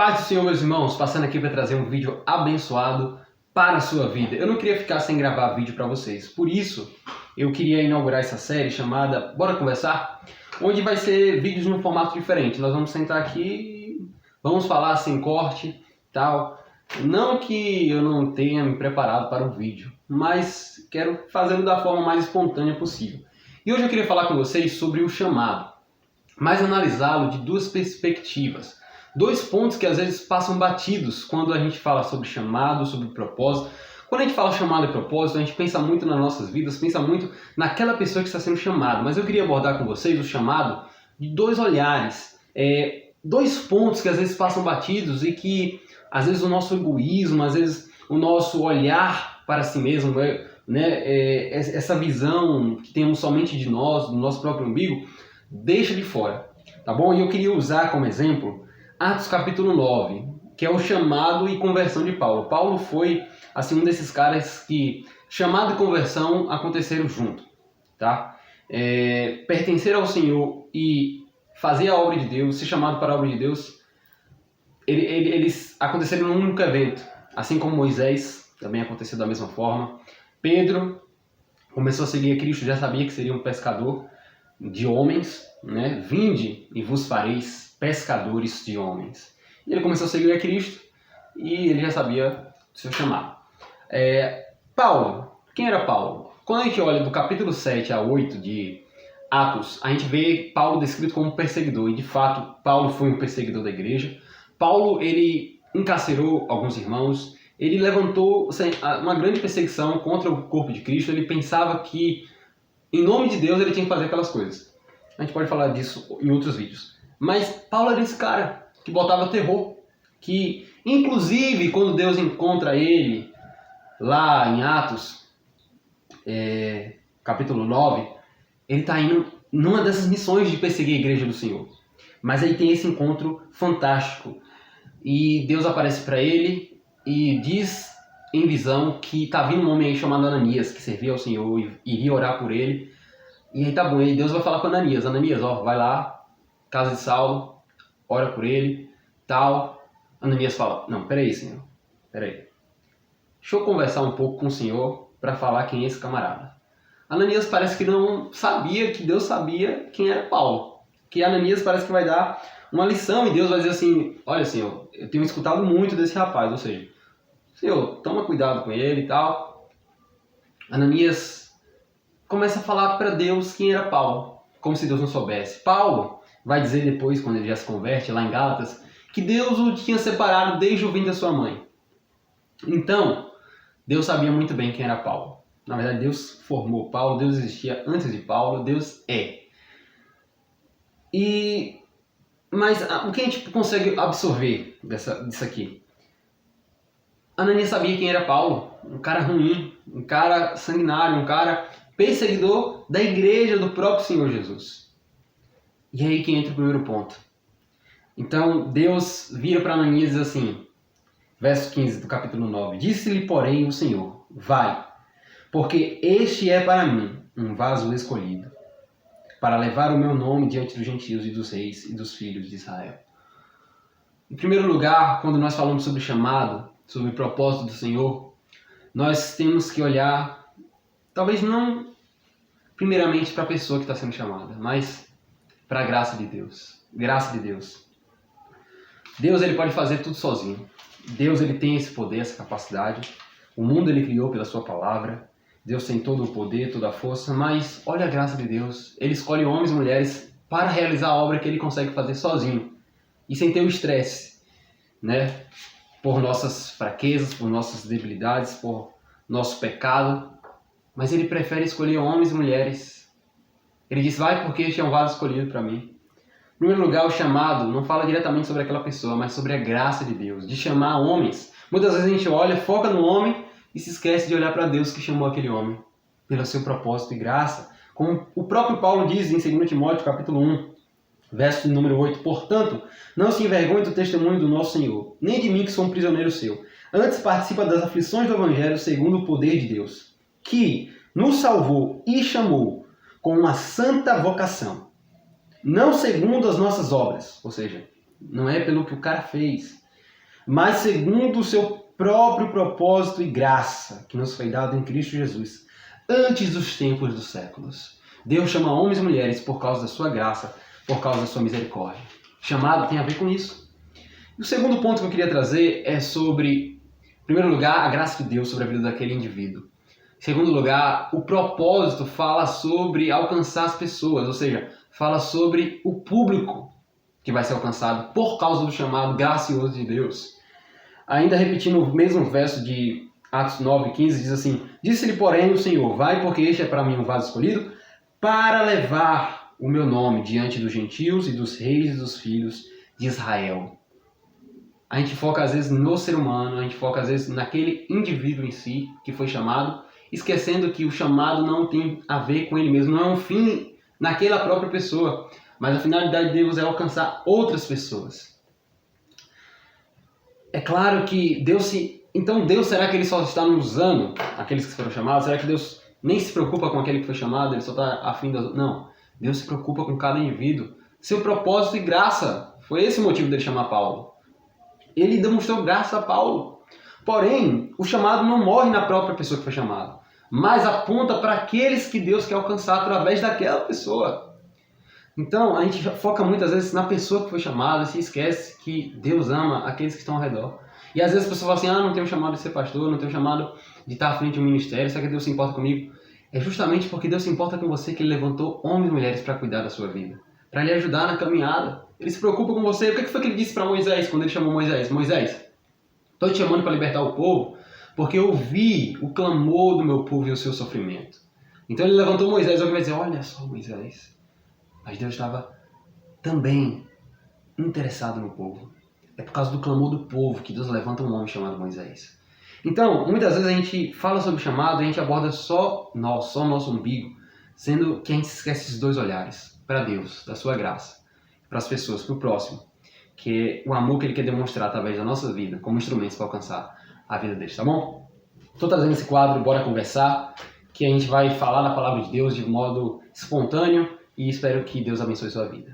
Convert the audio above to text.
Paz do Senhor, meus irmãos, passando aqui para trazer um vídeo abençoado para a sua vida. Eu não queria ficar sem gravar vídeo para vocês, por isso eu queria inaugurar essa série chamada Bora Conversar, onde vai ser vídeos num formato diferente. Nós vamos sentar aqui e vamos falar sem corte, tal. Não que eu não tenha me preparado para o vídeo, mas quero fazê-lo da forma mais espontânea possível. E hoje eu queria falar com vocês sobre o chamado, mas analisá-lo de duas perspectivas. Dois pontos que às vezes passam batidos quando a gente fala sobre chamado, sobre propósito. Quando a gente fala chamado e propósito, a gente pensa muito nas nossas vidas, pensa muito naquela pessoa que está sendo chamada. Mas eu queria abordar com vocês o chamado de dois olhares, dois pontos que às vezes passam batidos e que às vezes o nosso egoísmo, às vezes o nosso olhar para si mesmo, essa visão que temos somente de nós, do nosso próprio umbigo, deixa de fora, tá bom? E eu queria usar como exemplo Atos capítulo 9, que é o chamado e conversão de Paulo. Paulo foi assim um desses caras que chamado e conversão aconteceram junto, tá? Pertencer ao Senhor e fazer a obra de Deus, ser chamado para a obra de Deus, eles aconteceram num único evento, assim como Moisés também aconteceu da mesma forma. Pedro começou a seguir a Cristo, já sabia que seria um pescador de homens, né? Vinde e vos fareis pescadores de homens. E ele começou a seguir a Cristo e ele já sabia o seu chamado. Paulo, quem era Paulo? Quando a gente olha do capítulo 7 a 8 de Atos, a gente vê Paulo descrito como um perseguidor, e de fato Paulo foi um perseguidor da igreja. Paulo, ele encarcerou alguns irmãos, ele levantou uma grande perseguição contra o corpo de Cristo. Ele pensava que em nome de Deus ele tinha que fazer aquelas coisas. A gente pode falar disso em outros vídeos. Mas Paulo era esse cara que botava terror, que inclusive quando Deus encontra ele lá em Atos, capítulo 9, ele está indo numa dessas missões de perseguir a igreja do Senhor. Mas aí tem esse encontro fantástico e Deus aparece para ele e diz em visão que está vindo um homem aí chamado Ananias, que servia ao Senhor e iria orar por ele. E aí tá bom, e Deus vai falar com Ananias: Ananias, vai lá, casa de Saulo, ora por ele, tal. Ananias fala: não, peraí, Senhor, peraí. Deixa eu conversar um pouco com o Senhor para falar quem é esse camarada. Ananias parece que não sabia que Deus sabia quem era Paulo. Que Ananias parece que vai dar uma lição e Deus vai dizer assim: olha, Senhor, eu tenho escutado muito desse rapaz, ou seja, Senhor, toma cuidado com ele e tal. Ananias começa a falar para Deus quem era Paulo, como se Deus não soubesse. Paulo vai dizer depois, quando ele já se converte, lá em Gálatas, que Deus o tinha separado desde o ventre da sua mãe. Então, Deus sabia muito bem quem era Paulo. Na verdade, Deus formou Paulo, Deus existia antes de Paulo, Deus é. Mas o que a gente consegue absorver disso aqui? Ananias sabia quem era Paulo, um cara ruim, um cara sanguinário, um cara perseguidor da igreja do próprio Senhor Jesus. E é aí que entra o primeiro ponto. Então Deus vira para Ananias e diz assim, verso 15 do capítulo 9: disse-lhe, porém, o Senhor: vai, porque este é para mim um vaso escolhido, para levar o meu nome diante dos gentios e dos reis e dos filhos de Israel. Em primeiro lugar, quando nós falamos sobre chamado, sobre o propósito do Senhor, nós temos que olhar, talvez não primeiramente para a pessoa que está sendo chamada, mas para a graça de Deus. Graça de Deus. Deus, ele pode fazer tudo sozinho. Deus, ele tem esse poder, essa capacidade. O mundo ele criou pela sua palavra. Deus tem todo o poder, toda a força, mas olha a graça de Deus. Ele escolhe homens e mulheres para realizar a obra que ele consegue fazer sozinho e sem ter o estresse, né? Por nossas fraquezas, por nossas debilidades, por nosso pecado. Mas ele prefere escolher homens e mulheres. Ele diz: vai, porque este é um vaso escolhido para mim. Em primeiro lugar, o chamado não fala diretamente sobre aquela pessoa, mas sobre a graça de Deus, de chamar homens. Muitas vezes a gente olha, foca no homem e se esquece de olhar para Deus que chamou aquele homem, pelo seu propósito e graça. Como o próprio Paulo diz em 2 Timóteo, capítulo 1, verso número 8: portanto, não se envergonhe do testemunho do nosso Senhor, nem de mim que sou um prisioneiro seu. Antes participa das aflições do Evangelho segundo o poder de Deus, que nos salvou e chamou com uma santa vocação, não segundo as nossas obras, ou seja, não é pelo que o cara fez, mas segundo o seu próprio propósito e graça, que nos foi dado em Cristo Jesus, antes dos tempos dos séculos. Deus chama homens e mulheres por causa da sua graça, por causa da sua misericórdia. Chamado tem a ver com isso. E o segundo ponto que eu queria trazer é sobre, em primeiro lugar, a graça de Deus sobre a vida daquele indivíduo. Em segundo lugar, o propósito fala sobre alcançar as pessoas, ou seja, fala sobre o público que vai ser alcançado por causa do chamado gracioso de Deus. Ainda repetindo o mesmo verso de Atos 9:15, diz assim: Disse-lhe, porém, o Senhor: Vai, porque este é para mim um vaso escolhido, para levar o meu nome diante dos gentios e dos reis e dos filhos de Israel. A gente foca às vezes no ser humano, a gente foca às vezes naquele indivíduo em si que foi chamado, esquecendo que o chamado não tem a ver com ele mesmo, não é um fim naquela própria pessoa, mas a finalidade de Deus é alcançar outras pessoas. É claro que Então Deus, será que ele só está nos usando aqueles que foram chamados? Será que Deus nem se preocupa com aquele que foi chamado, ele só está afim das... Não, Deus se preocupa com cada indivíduo. Seu propósito e graça, foi esse o motivo dele chamar Paulo. Ele demonstrou graça a Paulo. Porém, o chamado não morre na própria pessoa que foi chamada, mas aponta para aqueles que Deus quer alcançar através daquela pessoa. Então, a gente foca muitas vezes na pessoa que foi chamada e se esquece que Deus ama aqueles que estão ao redor. E às vezes a pessoa fala assim, não tenho chamado de ser pastor, não tenho chamado de estar à frente de um ministério, será que Deus se importa comigo? É justamente porque Deus se importa com você que Ele levantou homens e mulheres para cuidar da sua vida, para lhe ajudar na caminhada. Ele se preocupa com você. O que foi que Ele disse para Moisés quando Ele chamou Moisés? Moisés, estou te chamando para libertar o povo porque eu vi o clamor do meu povo e o seu sofrimento. Então Ele levantou Moisés e vai dizer, olha só Moisés. Mas Deus estava também interessado no povo. É por causa do clamor do povo que Deus levanta um homem chamado Moisés. Então, muitas vezes a gente fala sobre chamado e a gente aborda só o nosso umbigo, sendo que a gente esquece esses dois olhares, para Deus, da sua graça, para as pessoas, para o próximo, que é o amor que Ele quer demonstrar através da nossa vida, como instrumentos para alcançar a vida deles, tá bom? Estou trazendo esse quadro, bora conversar, que a gente vai falar da palavra de Deus de modo espontâneo e espero que Deus abençoe sua vida.